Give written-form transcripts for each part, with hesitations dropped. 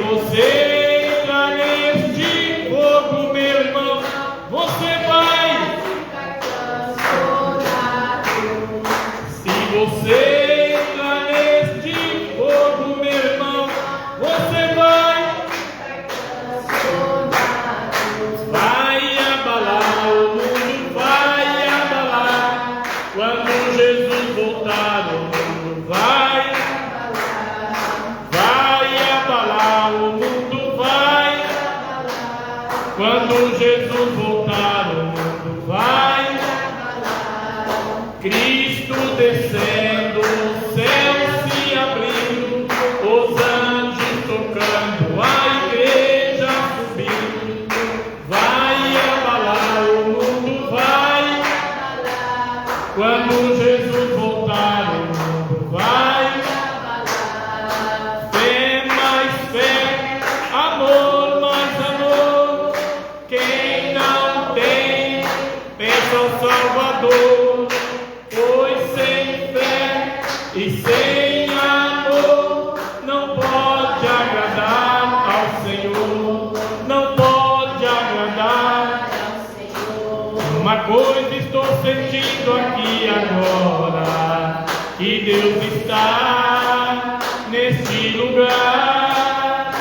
você entrar neste fogo, meu irmão, você vai ficar transtornado. Se você entrar neste fogo, meu irmão, você vai ficar transtornado. Vai abalar o mundo, vai abalar. Quando Jesus voltar, o mundo vai abalar, o mundo vai abalar. Quando Jesus voltar, o mundo vai abalar. Cristo descendo, o céu se abrindo, os anjos tocando, a igreja subindo. Vai abalar, o mundo vai abalar. Quando Jesus voltar, o mundo vai abalar. Fé mais fé, amor mais amor. Quem não tem, peça ao Salvador. Pois sem fé e sem amor não pode agradar ao Senhor. Não pode agradar ao Senhor. Uma coisa estou sentindo aqui agora, que Deus está neste lugar.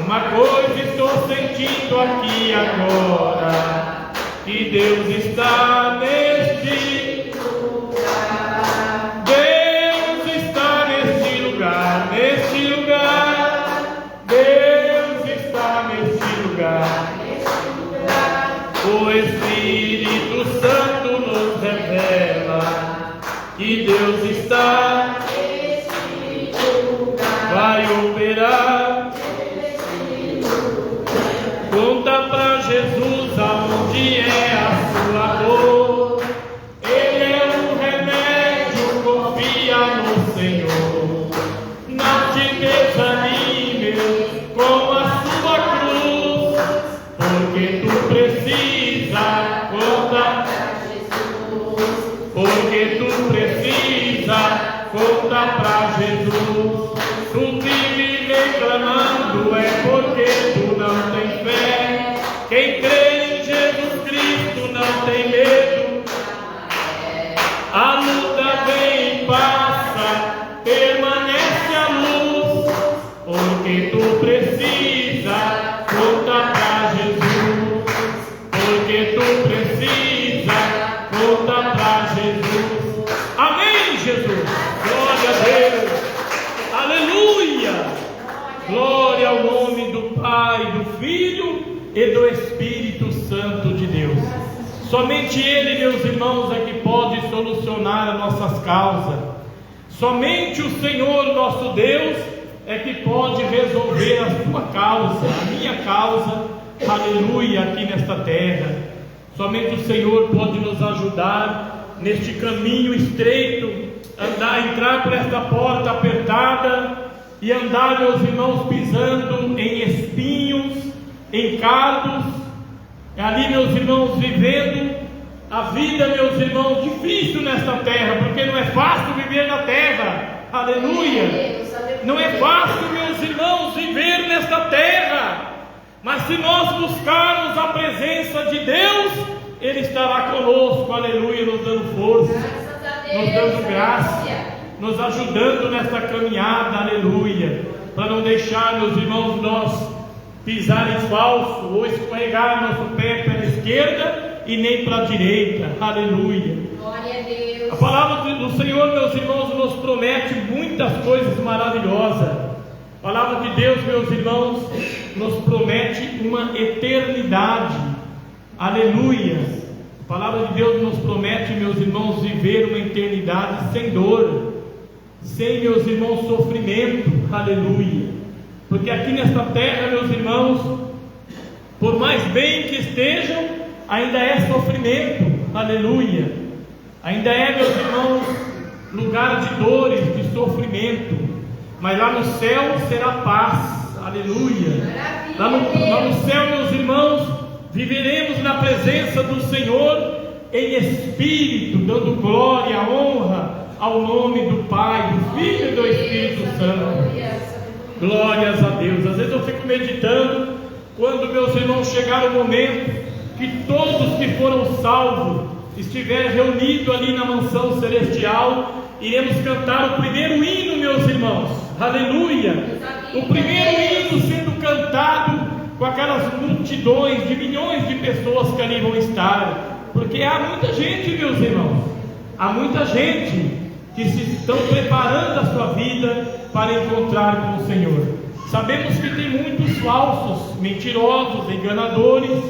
Uma coisa estou sentindo aqui agora, que Deus está neste lugar. Deus está neste lugar, neste lugar. Deus está neste lugar. O Espírito Santo nos revela que Deus está neste lugar. Vai operar. Conta pra Jesus aonde é a sua dor. Ele é o remédio, confia no Senhor. Não te desanimes com a sua cruz, porque tu precisa contar pra Jesus. Porque tu precisa contar pra Jesus. Tu vive reclamando, é porque tu não tem fé. Quem crê em Jesus Cristo não tem medo. A luta vem e passa, permanece a luz. Porque tu precisa contar pra Jesus. Porque tu precisa contar pra Jesus. Amém, Jesus. Glória a Deus. Aleluia. Glória ao nome do Pai, do Filho e do Espírito Santo de Deus. Somente Ele, meus irmãos, é que pode solucionar as nossas causas. Somente o Senhor, nosso Deus, é que pode resolver a sua causa, a minha causa, aleluia, aqui nesta terra. Somente o Senhor pode nos ajudar neste caminho estreito, entrar por esta porta apertada e andar, meus irmãos, pisando em espinhos, em cardos, ali, meus irmãos, vivendo a vida, meus irmãos, difícil nesta terra, porque não é fácil viver na terra, aleluia. Não é fácil, meus irmãos, viver nesta terra, mas se nós buscarmos a presença de Deus, Ele estará conosco, aleluia, nos dando força, nos dando graça, nos ajudando nesta caminhada, aleluia, para não deixar, meus irmãos, nós pisar em falso ou escorregar nosso pé para a esquerda e nem para a direita, aleluia. Glória a Deus. A palavra do Senhor, meus irmãos, nos promete muitas coisas maravilhosas. A palavra de Deus, meus irmãos, nos promete uma eternidade, aleluia. A palavra de Deus nos promete, meus irmãos, viver uma eternidade sem dor, sem, meus irmãos, sofrimento, aleluia. Porque aqui nesta terra, meus irmãos, por mais bem que estejam, ainda é sofrimento, aleluia. Ainda é, meus irmãos, lugar de dores, de sofrimento. Mas lá no céu será paz, aleluia. Lá no céu, meus irmãos, viveremos na presença do Senhor em espírito, dando glória, honra ao nome do Pai, do Filho e do Espírito Santo. Glórias a Deus. Às vezes eu fico meditando, quando meus irmãos chegaram o momento que todos que foram salvos estiverem reunidos ali na mansão celestial, iremos cantar o primeiro hino, meus irmãos. Aleluia! O primeiro hino sendo cantado com aquelas multidões de milhões de pessoas que ali vão estar, porque há muita gente, meus irmãos, há muita gente que se estão preparando a sua vida para encontrar com o Senhor. Sabemos que tem muitos falsos, mentirosos, enganadores,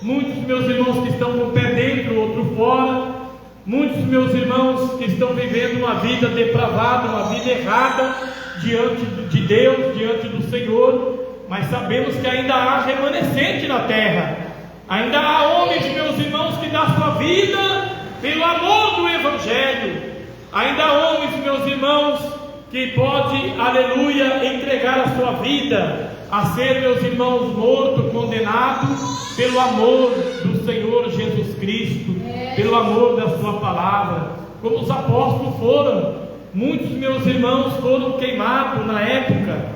muitos meus irmãos que estão com o pé dentro, outro fora, muitos meus irmãos que estão vivendo uma vida depravada, uma vida errada diante de Deus, diante do Senhor, mas sabemos que ainda há remanescente na terra, ainda há homens, meus irmãos, que dão sua vida pelo amor do Evangelho, ainda há homens, meus irmãos, que pode, aleluia, entregar a sua vida a ser, meus irmãos, morto, condenado pelo amor do Senhor Jesus Cristo, pelo amor da sua palavra, como os apóstolos foram. Muitos, meus irmãos, foram queimados na época.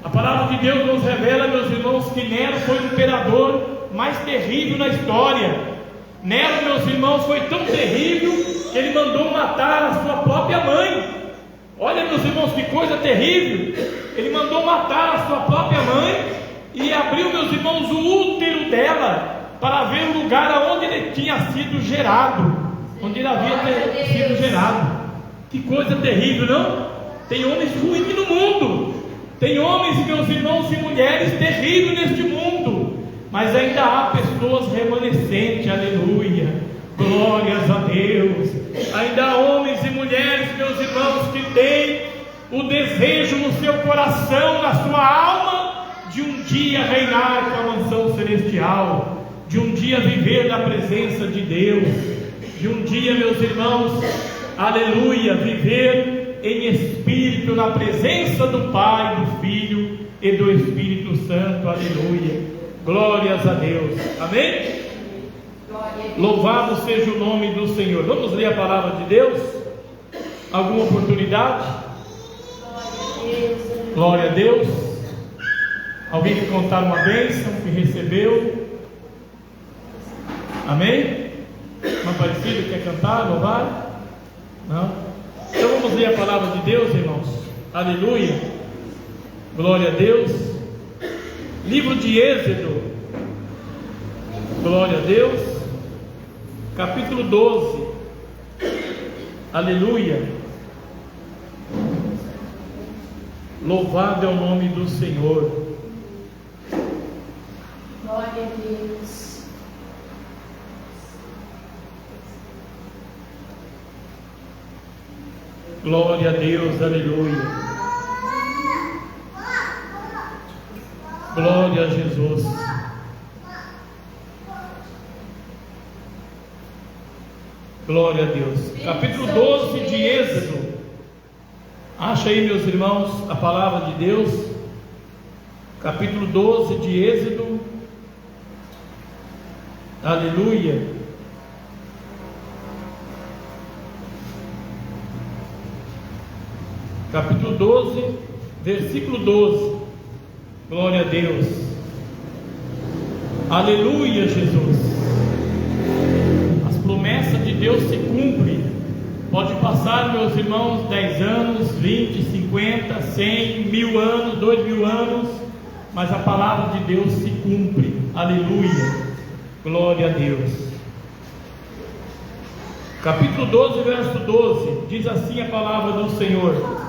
A palavra de Deus nos revela, meus irmãos, que Nero foi o imperador mais terrível na história. Nero, meus irmãos, foi tão terrível que ele mandou matar a sua própria mãe. Olha, meus irmãos, que coisa terrível. Ele mandou matar a sua própria mãe e abriu, meus irmãos, o útero dela para ver o lugar aonde ele tinha sido gerado, onde ele havia sido gerado. Que coisa terrível, não? Tem homens ruins no mundo, tem homens, meus irmãos, e mulheres terríveis neste mundo, mas ainda há pessoas remanescentes, aleluia, glórias a Deus. Ainda há homens e mulheres, meus irmãos, que têm o desejo no seu coração, na sua alma, de um dia reinar com a mansão celestial, de um dia viver na presença de Deus, de um dia, meus irmãos, aleluia, viver em espírito na presença do Pai, do Filho e do Espírito Santo, aleluia, glórias a Deus, amém? Louvado seja o nome do Senhor. Vamos ler a palavra de Deus? Alguma oportunidade? Glória a Deus. Alguém quer contar uma bênção que recebeu? Amém? Uma parecida quer cantar, louvar? Não? Então vamos ler a palavra de Deus, irmãos. Aleluia. Glória a Deus. Livro de Êxodo. Glória a Deus. Capítulo 12. Aleluia. Louvado é o nome do Senhor. Glória a Deus. Glória a Deus, aleluia. Glória a Jesus. Glória a Deus. Capítulo 12 de Êxodo. Acha aí, meus irmãos, a palavra de Deus. Capítulo 12 de Êxodo. Aleluia. Capítulo 12, versículo 12. Glória a Deus. Aleluia, Jesus. As promessas de Deus se cumprem. Pode passar, meus irmãos, 10 anos, 20, 50, 100, 1000 anos, 2000 anos, mas a palavra de Deus se cumpre. Aleluia. Glória a Deus. Capítulo 12, verso 12. Diz assim a palavra do Senhor: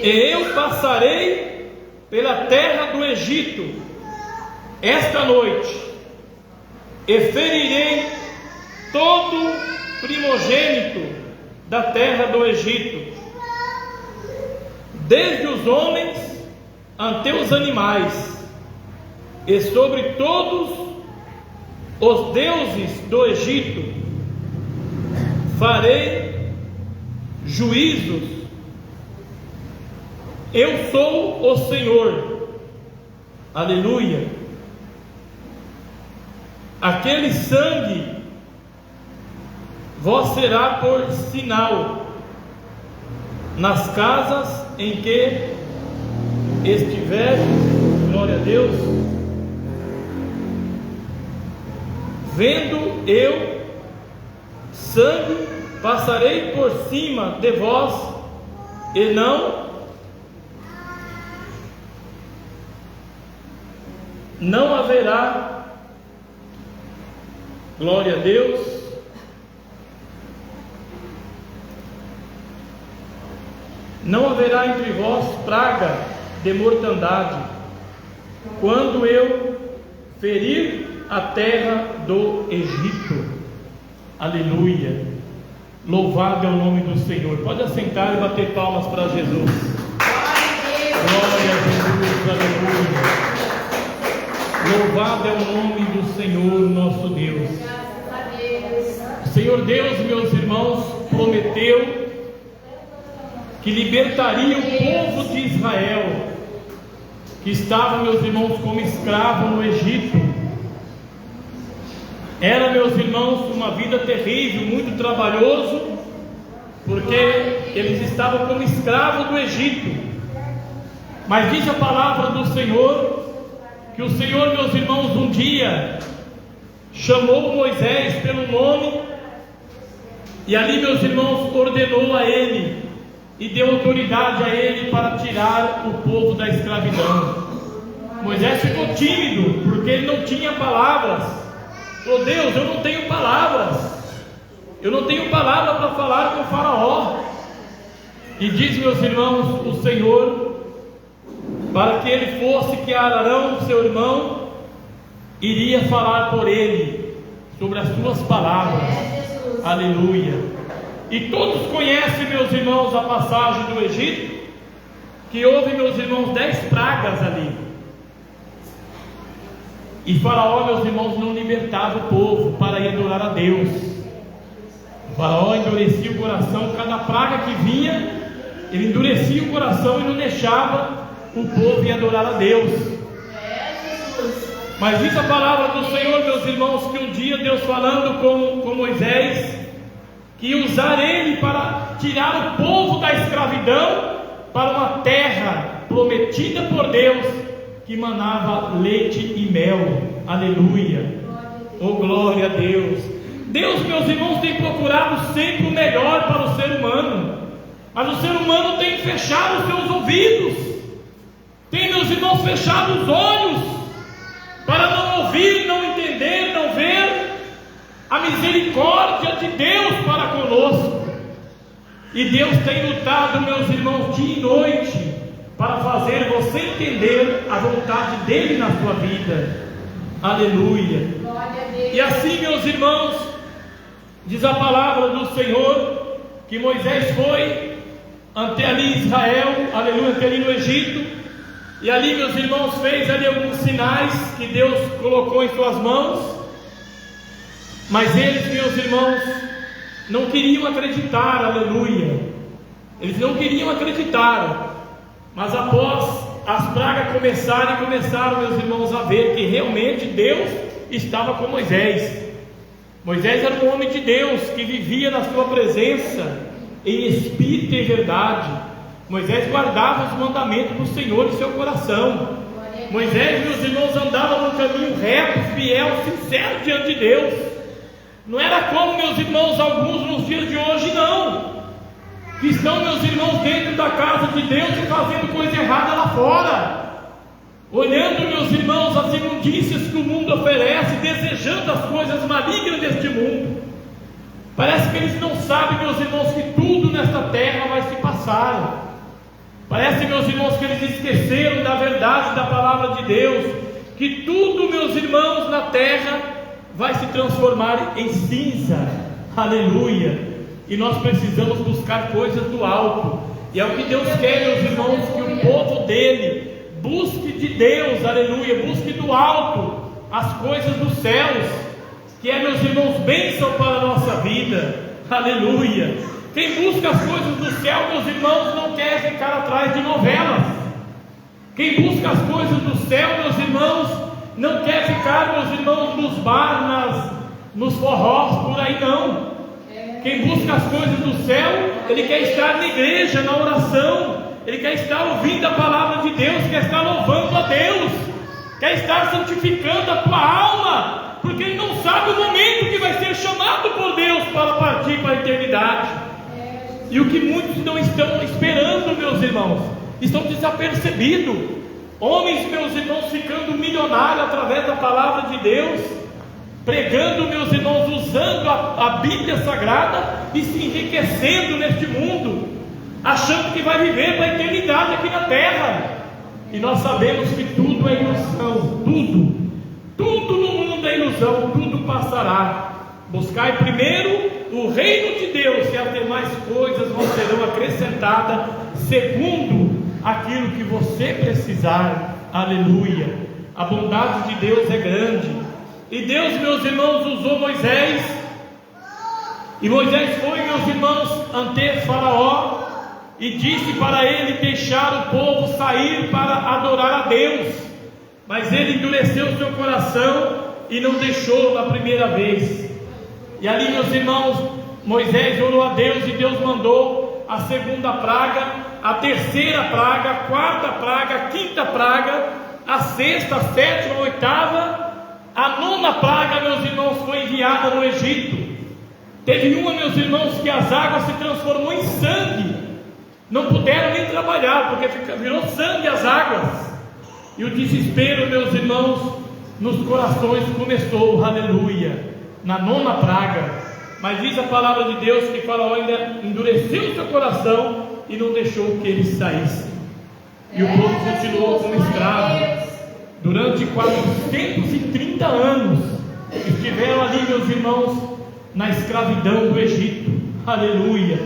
E eu passarei pela terra do Egito esta noite, e ferirei todo primogênito da terra do Egito, desde os homens até os animais, e sobre todos os deuses do Egito farei juízos. Eu sou o Senhor. Aleluia. Aquele sangue vós será por sinal nas casas em que estiver, glória a Deus, vendo eu sangue, passarei por cima de vós, e não haverá, glória a Deus, não haverá entre vós praga de mortandade, quando eu ferir a terra do Egito. Aleluia. Louvado é o nome do Senhor. Pode assentar e bater palmas para Jesus. Glória a Jesus, aleluia. Louvado é o nome do Senhor, nosso Deus. O Senhor Deus, meus irmãos, prometeu que libertaria o povo de Israel, que estava, meus irmãos, como escravo no Egito. Era, meus irmãos, uma vida terrível, muito trabalhoso, porque eles estavam como escravos do Egito. Mas diz a palavra do Senhor, que o Senhor, meus irmãos, um dia chamou Moisés pelo nome, e ali, meus irmãos, ordenou a ele, e deu autoridade a ele para tirar o povo da escravidão. Moisés ficou tímido, porque ele não tinha palavras. Oh Deus, eu não tenho palavras, eu não tenho palavra para falar com o faraó. E diz, meus irmãos, o Senhor, para que ele fosse, que Arão, seu irmão, iria falar por ele, sobre as suas palavras. Aleluia. E todos conhecem, meus irmãos, a passagem do Egito, que houve, meus irmãos, 10 pragas ali. E Faraó, meus irmãos, não libertava o povo para ir adorar a Deus. O Faraó endurecia o coração, cada praga que vinha, ele endurecia o coração e não deixava o povo ir adorar a Deus. Mas diz a palavra do Senhor, meus irmãos, que um dia Deus falando com Moisés, que ia usar ele para tirar o povo da escravidão para uma terra prometida por Deus, que manava leite e mel. Aleluia. Oh, glória a Deus. Deus, meus irmãos, tem procurado sempre o melhor para o ser humano, mas o ser humano tem fechado os seus ouvidos, tem, meus irmãos, fechado os olhos para não ouvir, não entender, não ver a misericórdia de Deus para conosco. E Deus tem lutado, meus irmãos, dia e noite para fazer você entender a vontade dele na sua vida. Aleluia. E assim, meus irmãos, diz a palavra do Senhor, que Moisés foi ante ali Israel, aleluia, ante ali no Egito, e ali, meus irmãos, fez ali alguns sinais que Deus colocou em suas mãos, mas eles, meus irmãos, não queriam acreditar, aleluia, eles não queriam acreditar. Mas após as pragas começaram, meus irmãos, a ver que realmente Deus estava com Moisés. Moisés era um homem de Deus, que vivia na sua presença, em espírito e em verdade. Moisés guardava os mandamentos do Senhor em seu coração. Moisés, meus irmãos, andava no caminho reto, fiel, sincero diante de Deus. Não era como, meus irmãos, alguns nos dias de hoje, não, que estão, meus irmãos, dentro da casa de Deus e fazendo coisa errada lá fora, olhando, meus irmãos, as imundícias que o mundo oferece, desejando as coisas malignas deste mundo. Parece que eles não sabem, meus irmãos, que tudo nesta terra vai se passar. Parece, meus irmãos, que eles esqueceram da verdade da palavra de Deus, que tudo, meus irmãos, na terra vai se transformar em cinza. Aleluia. E nós precisamos buscar coisas do alto, e é o que Deus quer, meus irmãos, que o povo dele busque de Deus, aleluia, busque do alto as coisas dos céus, que é, meus irmãos, bênção para a nossa vida. Aleluia. Quem busca as coisas do céu, meus irmãos, não quer ficar atrás de novelas. Quem busca as coisas do céu, meus irmãos, não quer ficar, meus irmãos, nos bar, nos forrós, por aí não. Quem busca as coisas do céu, ele quer estar na igreja, na oração, ele quer estar ouvindo a palavra de Deus, quer estar louvando a Deus, quer estar santificando a tua alma, porque ele não sabe o momento que vai ser chamado por Deus para partir para a eternidade. E o que muitos não estão esperando, meus irmãos, estão desapercebidos. Homens, meus irmãos, ficando milionários através da palavra de Deus, pregando, meus irmãos, usando a Bíblia Sagrada e se enriquecendo neste mundo, achando que vai viver para a eternidade aqui na terra. E nós sabemos que tudo é ilusão, tudo no mundo é ilusão, tudo passará. Buscai primeiro o reino de Deus, e as demais coisas vos serão acrescentadas segundo aquilo que você precisar. Aleluia. A bondade de Deus é grande. E Deus, meus irmãos, usou Moisés, e Moisés foi, meus irmãos, ante Faraó, e disse para ele deixar o povo sair para adorar a Deus. Mas ele endureceu seu coração e não deixou na primeira vez. E ali, meus irmãos, Moisés orou a Deus, e Deus mandou a segunda praga, a terceira praga, a quarta praga, a quinta praga, a sexta, a sétima, a oitava, a nona praga, meus irmãos, foi enviada no Egito. Teve uma, meus irmãos, que as águas se transformou em sangue, não puderam nem trabalhar, porque virou sangue as águas. E o desespero, meus irmãos, nos corações começou, aleluia, na nona praga. Mas diz a palavra de Deus que Faraó ainda endureceu o seu coração e não deixou que eles saíssem. E o povo continuou como escravo durante 430 anos. Estiveram ali, meus irmãos, na escravidão do Egito. Aleluia.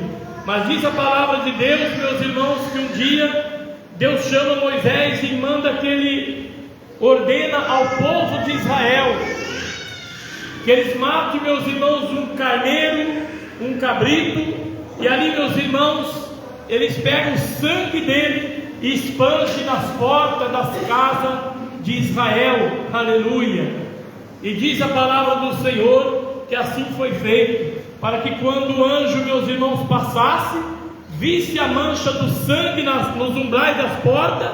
Mas diz a palavra de Deus, meus irmãos, que um dia Deus chama Moisés e manda que ele ordena ao povo de Israel que eles matem, meus irmãos, um carneiro, um cabrito, e ali, meus irmãos, eles pegam o sangue dele e espangem nas portas das casas de Israel. Aleluia. E diz a palavra do Senhor que assim foi feito, para que quando o anjo, meus irmãos, passasse, visse a mancha do sangue nos umbrais das portas,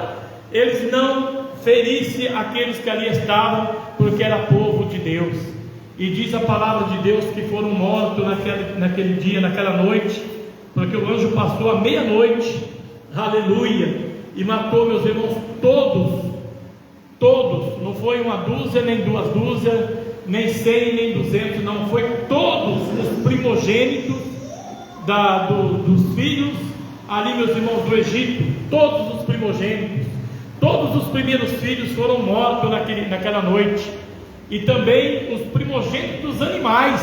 eles não ferissem aqueles que ali estavam, porque era povo de Deus. E diz a palavra de Deus que foram mortos naquele dia, naquela noite, porque o anjo passou à meia-noite, aleluia, e matou, meus irmãos, todos, não foi uma dúzia, nem duas dúzias, nem 100, nem 200, não, foi todos os primogênitos dos filhos, ali, meus irmãos, do Egito, todos os primogênitos, todos os primeiros filhos foram mortos naquela noite. E também os primogênitos dos animais.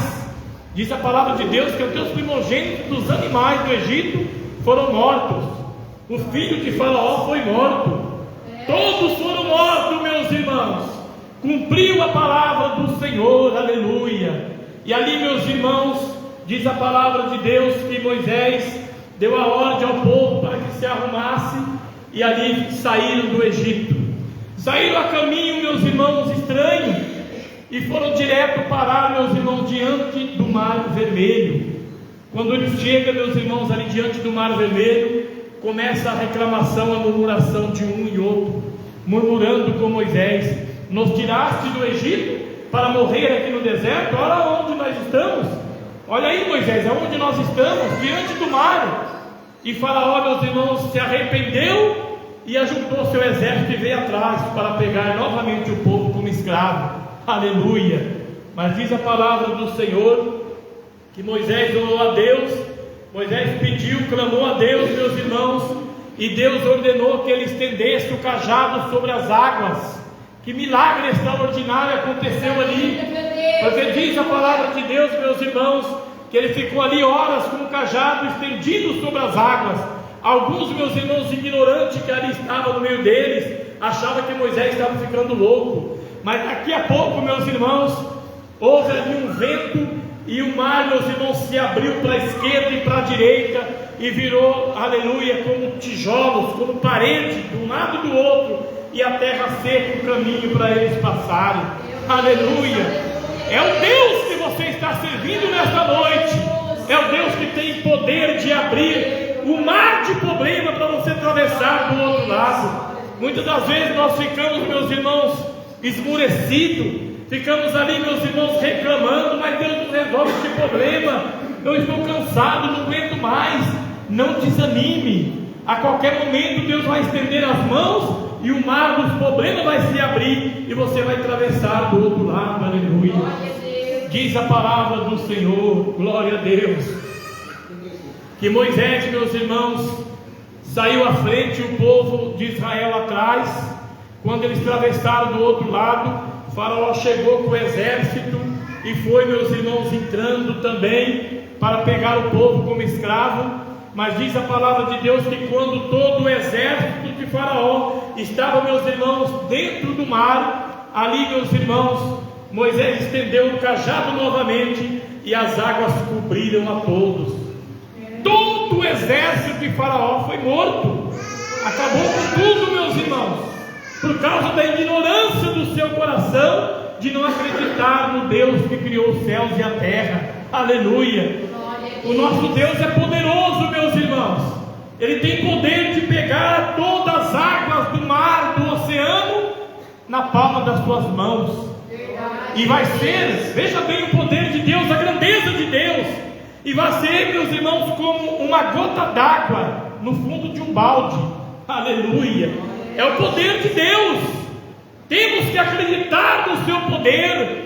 Diz a palavra de Deus que até os primogênitos dos animais do Egito foram mortos. O filho de Faraó foi morto. Todos foram mortos, meus irmãos. Cumpriu a palavra do Senhor, aleluia. E ali, meus irmãos, diz a palavra de Deus que Moisés deu a ordem ao povo para que se arrumasse, e ali saíram do Egito. Saíram a caminho, meus irmãos, estranhos, e foram direto parar, meus irmãos, diante do Mar Vermelho. Quando eles chegam, meus irmãos, ali diante do Mar Vermelho, começa a reclamação, a murmuração de um e outro, murmurando com Moisés: nos tiraste do Egito para morrer aqui no deserto? Olha onde nós estamos. Olha aí, Moisés, aonde nós estamos, diante do mar. E Faraó, meus irmãos, se arrependeu e ajuntou seu exército e veio atrás para pegar novamente o povo como escravo. Aleluia. Mas diz a palavra do Senhor que Moisés orou a Deus, Moisés pediu, clamou a Deus, meus irmãos, e Deus ordenou que ele estendesse o cajado sobre as águas. Que milagre extraordinário aconteceu ali, porque diz a palavra de Deus, meus irmãos, que ele ficou ali horas com o cajado estendido sobre as águas. Alguns, meus irmãos, ignorantes que ali estavam no meio deles, achavam que Moisés estava ficando louco. Mas daqui a pouco, meus irmãos, houve ali um vento, e o mar, meus irmãos, se abriu para a esquerda e para a direita, e virou, aleluia, como tijolos, como parede, de um lado e do outro, e a terra seca, o caminho para eles passarem. Aleluia. É o Deus que você está servindo nesta noite. É o Deus que tem poder de abrir o mar de problema para você atravessar do outro lado. Muitas das vezes nós ficamos, meus irmãos, esmurecidos, ficamos ali, meus irmãos, reclamando, mas Deus não resolve esse problema. Eu estou cansado, não aguento mais. Não desanime. A qualquer momento Deus vai estender as mãos e o mar dos problemas vai se abrir e você vai atravessar do outro lado. Aleluia. Diz a palavra do Senhor, glória a Deus, que Moisés, meus irmãos, saiu à frente e o povo de Israel atrás. Quando eles atravessaram do outro lado, o faraó chegou com o exército e foi, meus irmãos, entrando também para pegar o povo como escravo. Mas diz a palavra de Deus que quando todo o exército de faraó estava, meus irmãos, dentro do mar, ali, meus irmãos, Moisés estendeu o cajado novamente e as águas cobriram a todos. Todo o exército de faraó foi morto. Acabou com tudo, meus irmãos, por causa da ignorância do seu coração, de não acreditar no Deus que criou os céus e a terra. Aleluia. O nosso Deus é poderoso, meus irmãos. Ele tem poder de pegar todas as águas do mar, do oceano, na palma das suas mãos. E vai ser, veja bem o poder de Deus, a grandeza de Deus. E vai ser, meus irmãos, como uma gota d'água no fundo de um balde. Aleluia. É o poder de Deus. Temos que acreditar no seu poder.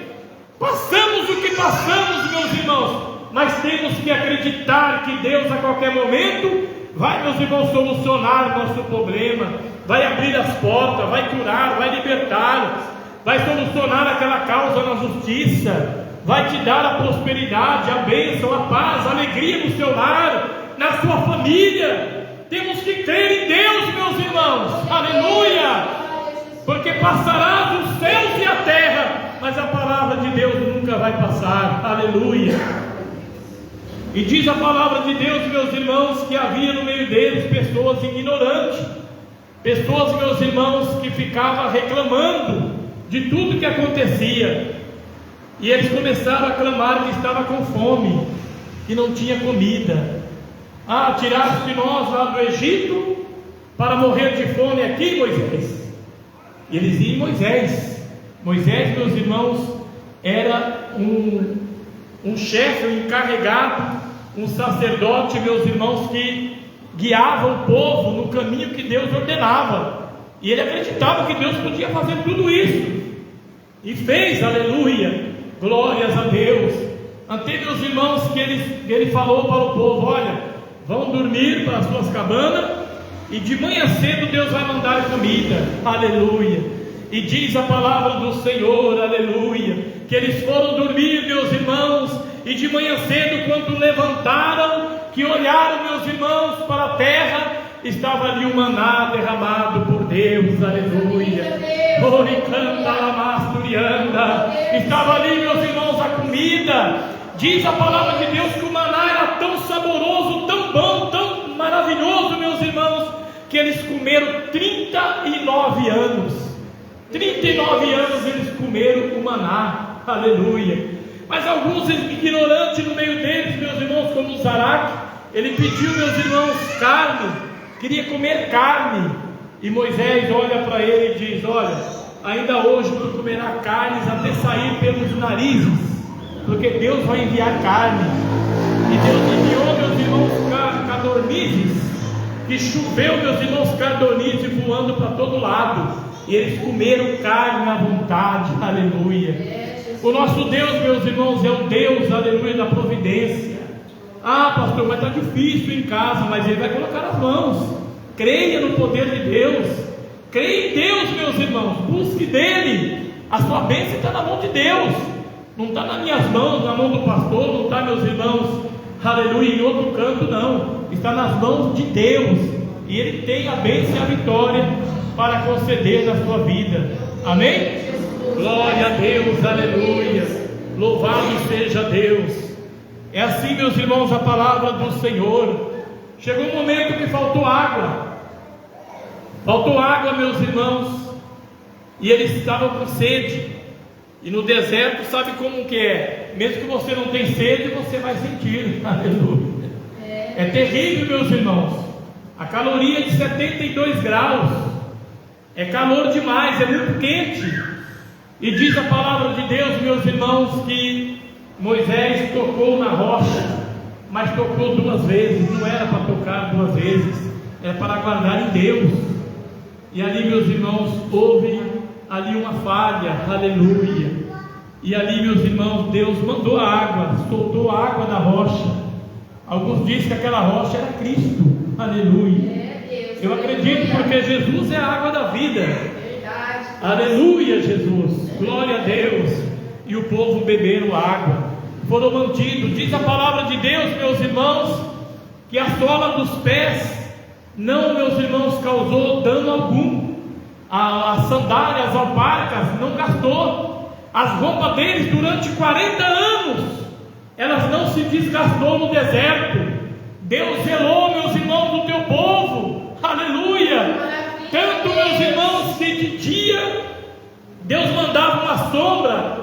Passamos o que passamos, meus irmãos, mas temos que acreditar que Deus a qualquer momento vai, meus irmãos, solucionar o nosso problema, vai abrir as portas, vai curar, vai libertar, vai solucionar aquela causa na justiça, vai te dar a prosperidade, a bênção, a paz, a alegria no seu lar, na sua família. Temos que crer em Deus, meus irmãos. Aleluia. Porque passará os céus e a terra, mas a palavra de Deus nunca vai passar. Aleluia. E diz a palavra de Deus, meus irmãos, que havia no meio deles pessoas ignorantes, pessoas, meus irmãos, que ficavam reclamando de tudo que acontecia. E eles começaram a clamar que estava com fome, que não tinha comida. Ah, tiraste nós lá do Egito para morrer de fome aqui, Moisés? E eles iam Moisés. Moisés, meus irmãos, era um chefe, um encarregado, um sacerdote, meus irmãos, que guiava o povo no caminho que Deus ordenava. E ele acreditava que Deus podia fazer tudo isso. E fez, aleluia, glórias a Deus. Até, meus irmãos, que ele falou para o povo: olha, vão dormir para as suas cabanas, e de manhã cedo Deus vai mandar comida. Aleluia. E diz a palavra do Senhor, aleluia, que eles foram dormir, meus irmãos, e de manhã cedo, quando levantaram, que olharam, meus irmãos, para a terra, estava ali o maná derramado por Deus, aleluia. Estava ali, meus irmãos, a comida. Diz a palavra de Deus que o maná era tão saboroso, tão bom, tão maravilhoso, meus irmãos, que eles comeram 39 anos. 39 anos eles comeram o maná, aleluia. Mas alguns ignorantes no meio deles, meus irmãos, como o Zaraque, ele pediu, meus irmãos, carne, queria comer carne. E Moisés olha para ele e diz: olha, ainda hoje tu comerás carnes até sair pelos narizes, porque Deus vai enviar carne. E Deus enviou, meus irmãos, codornizes, que choveu, meus irmãos, codornizes voando para todo lado, e eles comeram carne à vontade, aleluia. O nosso Deus, meus irmãos, é o Deus, aleluia, da providência. Ah, pastor, mas está difícil em casa, mas Ele vai colocar as mãos. Creia no poder de Deus, creia em Deus, meus irmãos, busque dEle. A sua bênção está na mão de Deus, não está nas minhas mãos, na mão do pastor, não está, meus irmãos, aleluia, em outro canto, não. Está nas mãos de Deus, e Ele tem a bênção e a vitória para conceder na sua vida. Amém? Glória a Deus, aleluia, louvado seja Deus. É assim, meus irmãos, a palavra do Senhor. Chegou um momento que faltou água, meus irmãos, e eles estavam com sede. E no deserto, sabe como que é? Mesmo que você não tenha sede, você vai sentir. Aleluia. É terrível, meus irmãos. A caloria de 72 graus. É calor demais, é muito quente. E diz a palavra de Deus, meus irmãos, que Moisés tocou na rocha, mas tocou 2 vezes. Não era para tocar 2 vezes, era para aguardar em Deus. E ali, meus irmãos, houve ali uma falha, aleluia. E ali, meus irmãos, Deus mandou a água, soltou a água da rocha. Alguns dizem que aquela rocha era Cristo, aleluia. Eu acredito, porque Jesus é a água da vida. Aleluia, Jesus, glória a Deus. E o povo beberam água, foram mantidos. Diz a palavra de Deus, meus irmãos, que a sola dos pés não, meus irmãos, causou dano algum. As sandálias, as alparcas, não gastou. As roupas deles durante 40 anos, elas não se desgastou no deserto. Deus zelou, meus irmãos, do teu povo, aleluia. Tanto, meus irmãos, que de dia Deus mandava uma sombra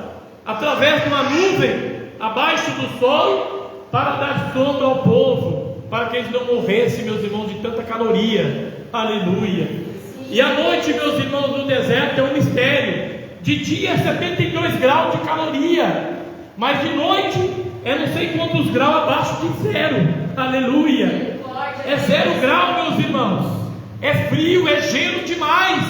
através de uma nuvem abaixo do sol, para dar sombra ao povo, para que eles não morressem, meus irmãos, de tanta caloria, aleluia. E à noite, meus irmãos, no deserto é um mistério. De dia é 72 graus de caloria, mas de noite é não sei quantos graus abaixo de zero, aleluia. É 0 grau, meus irmãos, é frio, é gelo demais.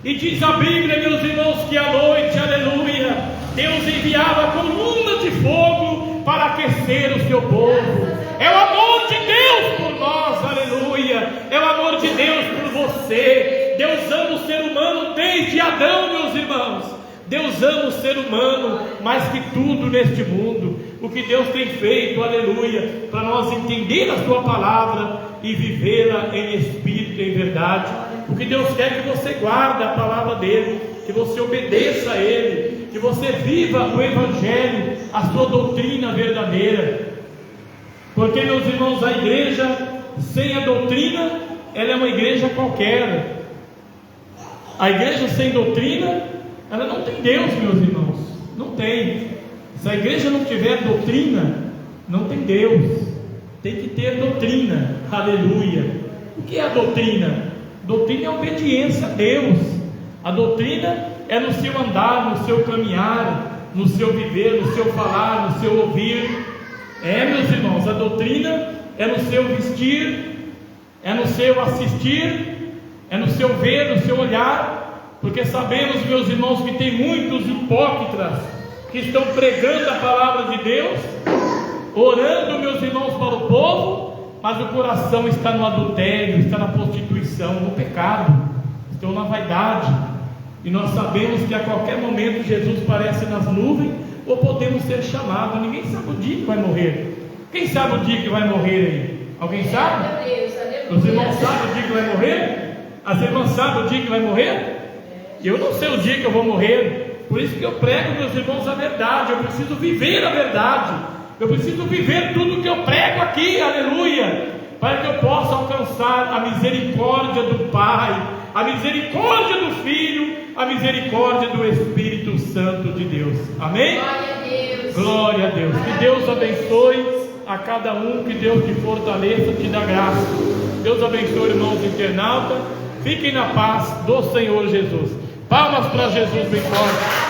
E diz a Bíblia, meus irmãos, que à noite, aleluia, Deus enviava coluna de fogo para aquecer o seu povo. É o amor de Deus por nós, aleluia. É o amor de Deus por você. Deus ama o ser humano desde Adão, meus irmãos. Deus ama o ser humano mais que tudo neste mundo. O que Deus tem feito, aleluia, para nós entender a sua palavra e vivê-la em espírito e em verdade. O que Deus quer que você guarde a palavra dele, que você obedeça a ele, que você viva o evangelho, a sua doutrina verdadeira. Porque, meus irmãos, a igreja sem a doutrina, ela é uma igreja qualquer. A igreja sem doutrina, ela não tem Deus, meus irmãos. Não tem. Se a igreja não tiver doutrina, não tem Deus. Tem que ter doutrina, aleluia. O que é a doutrina? Doutrina é obediência a Deus. A doutrina é no seu andar, no seu caminhar, no seu viver, no seu falar, no seu ouvir. Meus irmãos, a doutrina é no seu vestir, é no seu assistir, é no seu ver, no seu olhar. Porque sabemos, meus irmãos, que tem muitos hipócritas que estão pregando a palavra de Deus, orando, meus irmãos, para o povo, mas o coração está no adultério, está na prostituição, no pecado, estão na vaidade. E nós sabemos que a qualquer momento Jesus aparece nas nuvens, ou podemos ser chamados. Ninguém sabe o dia que vai morrer. Quem sabe o dia que vai morrer aí? Alguém sabe? Os irmãos sabem o dia que vai morrer? As irmãs sabem o dia que vai morrer? Eu não sei o dia que eu vou morrer. Por isso que eu prego, meus irmãos, a verdade. Eu preciso viver a verdade. Eu preciso viver tudo que eu prego aqui, aleluia, para que eu possa alcançar a misericórdia do Pai, a misericórdia do Filho, a misericórdia do Espírito Santo de Deus. Amém? Glória a Deus. Glória a Deus. Que Deus abençoe a cada um, que Deus te fortaleça, te dá graça. Deus abençoe, irmãos internautas. Fiquem na paz do Senhor Jesus. Palmas para Jesus bem forte.